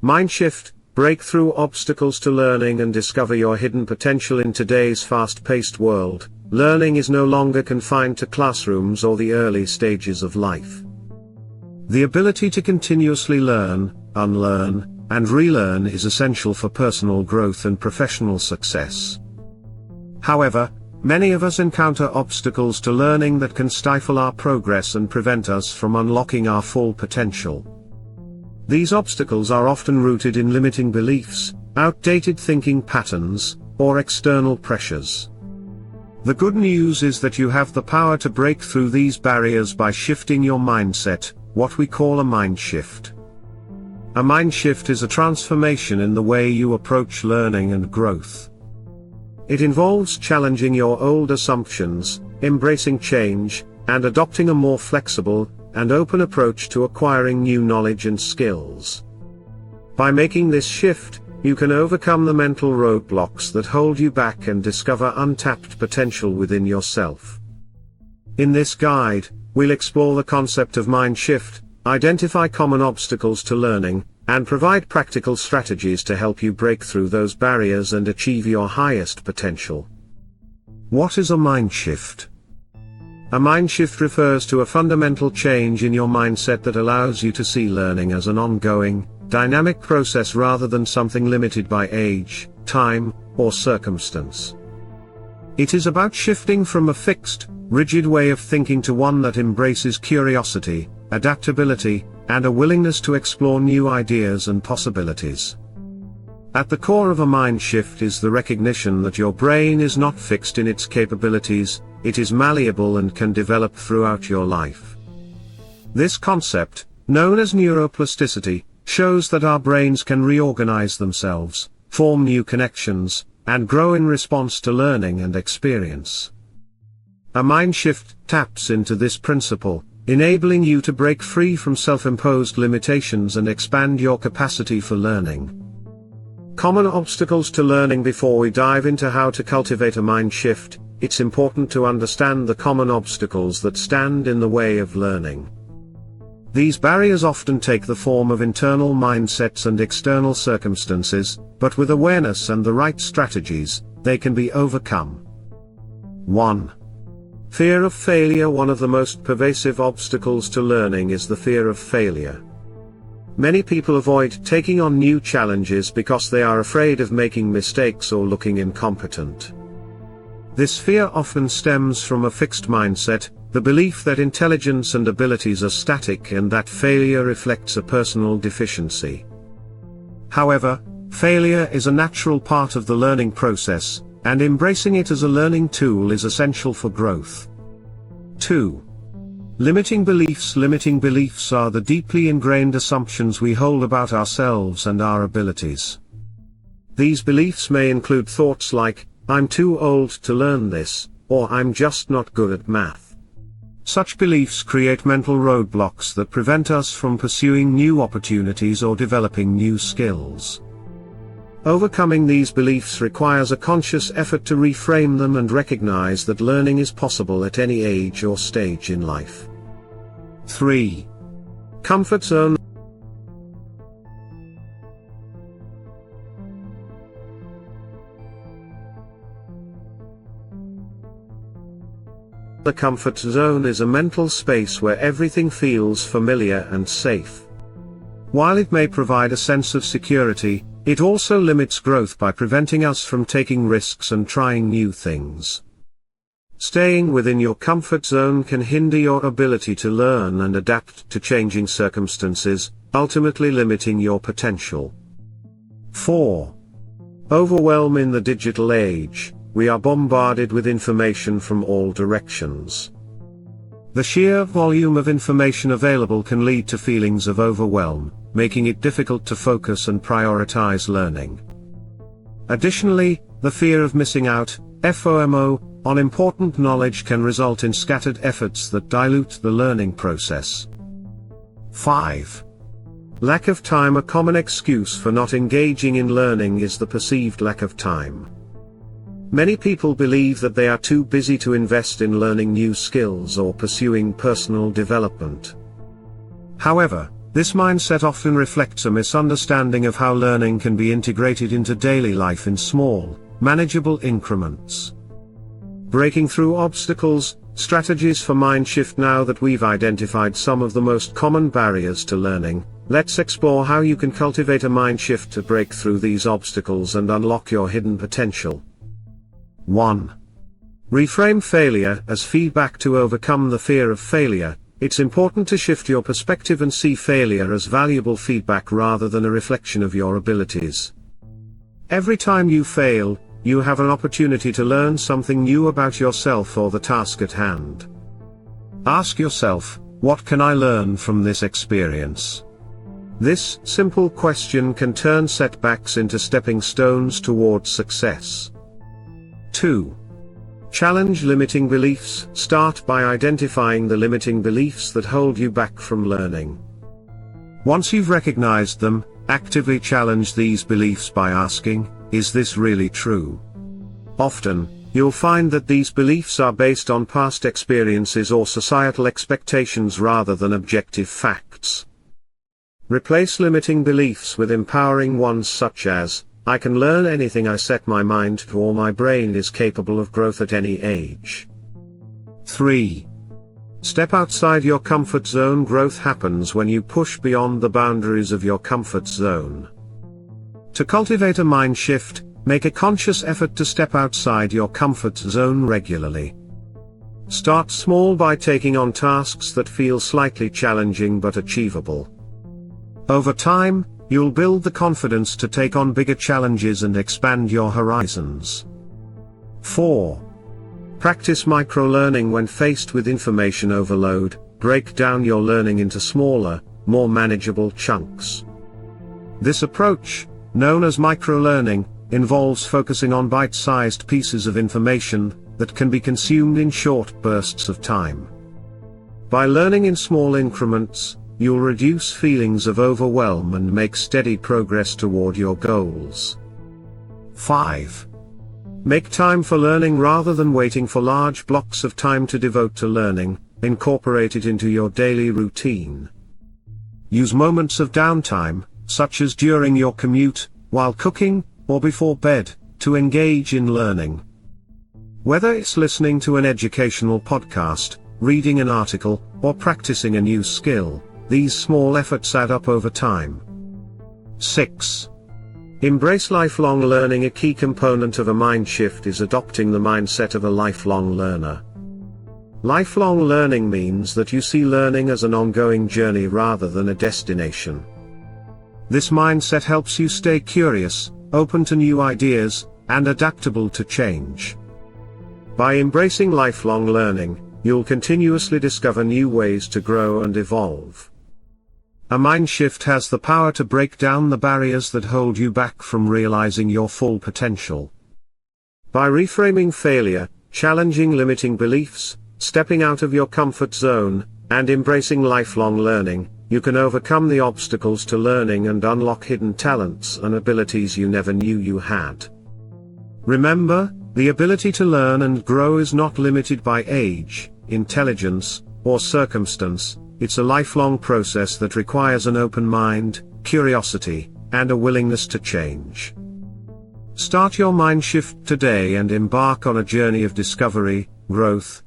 Mindshift, break through obstacles to learning and discover your hidden potential in today's fast-paced world. Learning is no longer confined to classrooms or the early stages of life. The ability to continuously learn, unlearn, and relearn is essential for personal growth and professional success. However, many of us encounter obstacles to learning that can stifle our progress and prevent us from unlocking our full potential. These obstacles are often rooted in limiting beliefs, outdated thinking patterns, or external pressures. The good news is that you have the power to break through these barriers by shifting your mindset, what we call a mind shift. A mind shift is a transformation in the way you approach learning and growth. It involves challenging your old assumptions, embracing change, and adopting a more flexible and open approach to acquiring new knowledge and skills. By making this shift, you can overcome the mental roadblocks that hold you back and discover untapped potential within yourself. In this guide, we'll explore the concept of mind shift, identify common obstacles to learning, and provide practical strategies to help you break through those barriers and achieve your highest potential. What is a mind shift? A mind shift refers to a fundamental change in your mindset that allows you to see learning as an ongoing, dynamic process rather than something limited by age, time, or circumstance. It is about shifting from a fixed, rigid way of thinking to one that embraces curiosity, adaptability, and a willingness to explore new ideas and possibilities. At the core of a mind shift is the recognition that your brain is not fixed in its capabilities, it is malleable and can develop throughout your life. This concept, known as neuroplasticity, shows that our brains can reorganize themselves, form new connections, and grow in response to learning and experience. A mind shift taps into this principle, enabling you to break free from self-imposed limitations and expand your capacity for learning. Common obstacles to learning. Before we dive into how to cultivate a mind shift, it's important to understand the common obstacles that stand in the way of learning. These barriers often take the form of internal mindsets and external circumstances, but with awareness and the right strategies, they can be overcome. 1. Fear of failure. One of the most pervasive obstacles to learning is the fear of failure. Many people avoid taking on new challenges because they are afraid of making mistakes or looking incompetent. This fear often stems from a fixed mindset, the belief that intelligence and abilities are static and that failure reflects a personal deficiency. However, failure is a natural part of the learning process, and embracing it as a learning tool is essential for growth. 2. Limiting beliefs. Limiting beliefs are the deeply ingrained assumptions we hold about ourselves and our abilities. These beliefs may include thoughts like, "I'm too old to learn this," or "I'm just not good at math." Such beliefs create mental roadblocks that prevent us from pursuing new opportunities or developing new skills. Overcoming these beliefs requires a conscious effort to reframe them and recognize that learning is possible at any age or stage in life. 3. Comfort zone. The comfort zone is a mental space where everything feels familiar and safe. While it may provide a sense of security, it also limits growth by preventing us from taking risks and trying new things. Staying within your comfort zone can hinder your ability to learn and adapt to changing circumstances, ultimately limiting your potential. 4. Overwhelm. In the digital age, we are bombarded with information from all directions. The sheer volume of information available can lead to feelings of overwhelm, making it difficult to focus and prioritize learning. Additionally, the fear of missing out, FOMO, on important knowledge can result in scattered efforts that dilute the learning process. 5. Lack of time. A common excuse for not engaging in learning is the perceived lack of time. Many people believe that they are too busy to invest in learning new skills or pursuing personal development. However, This mindset often reflects a misunderstanding of how learning can be integrated into daily life in small, manageable increments. Breaking through obstacles, strategies for Mindshift. Now that we've identified some of the most common barriers to learning, let's explore how you can cultivate a Mindshift to break through these obstacles and unlock your hidden potential. 1. Reframe failure as feedback. To overcome the fear of failure, it's important to shift your perspective and see failure as valuable feedback rather than a reflection of your abilities. Every time you fail, you have an opportunity to learn something new about yourself or the task at hand. Ask yourself, what can I learn from this experience? This simple question can turn setbacks into stepping stones towards success. 2. Challenge limiting beliefs. Start by identifying the limiting beliefs that hold you back from learning. Once you've recognized them, actively challenge these beliefs by asking, is this really true? Often, you'll find that these beliefs are based on past experiences or societal expectations rather than objective facts. Replace limiting beliefs with empowering ones such as, I can learn anything I set my mind to, or my brain is capable of growth at any age. 3. Step outside your comfort zone. Growth happens when you push beyond the boundaries of your comfort zone. To cultivate a mind shift, make a conscious effort to step outside your comfort zone regularly. Start small by taking on tasks that feel slightly challenging but achievable. Over time, you'll build the confidence to take on bigger challenges and expand your horizons. 4. Practice microlearning. When faced with information overload, break down your learning into smaller, more manageable chunks. This approach, known as microlearning, involves focusing on bite-sized pieces of information that can be consumed in short bursts of time. By learning in small increments, you'll reduce feelings of overwhelm and make steady progress toward your goals. 5. Make time for learning. Rather than waiting for large blocks of time to devote to learning, incorporate it into your daily routine. Use moments of downtime, such as during your commute, while cooking, or before bed, to engage in learning. Whether it's listening to an educational podcast, reading an article, or practicing a new skill, these small efforts add up over time. 6. Embrace lifelong learning. A key component of a mind shift is adopting the mindset of a lifelong learner. Lifelong learning means that you see learning as an ongoing journey rather than a destination. This mindset helps you stay curious, open to new ideas, and adaptable to change. By embracing lifelong learning, you'll continuously discover new ways to grow and evolve. A mind shift has the power to break down the barriers that hold you back from realizing your full potential. By reframing failure, challenging limiting beliefs, stepping out of your comfort zone, and embracing lifelong learning, you can overcome the obstacles to learning and unlock hidden talents and abilities you never knew you had. Remember, the ability to learn and grow is not limited by age, intelligence, or circumstance. It's a lifelong process that requires an open mind, curiosity, and a willingness to change. Start your mind shift today and embark on a journey of discovery, growth,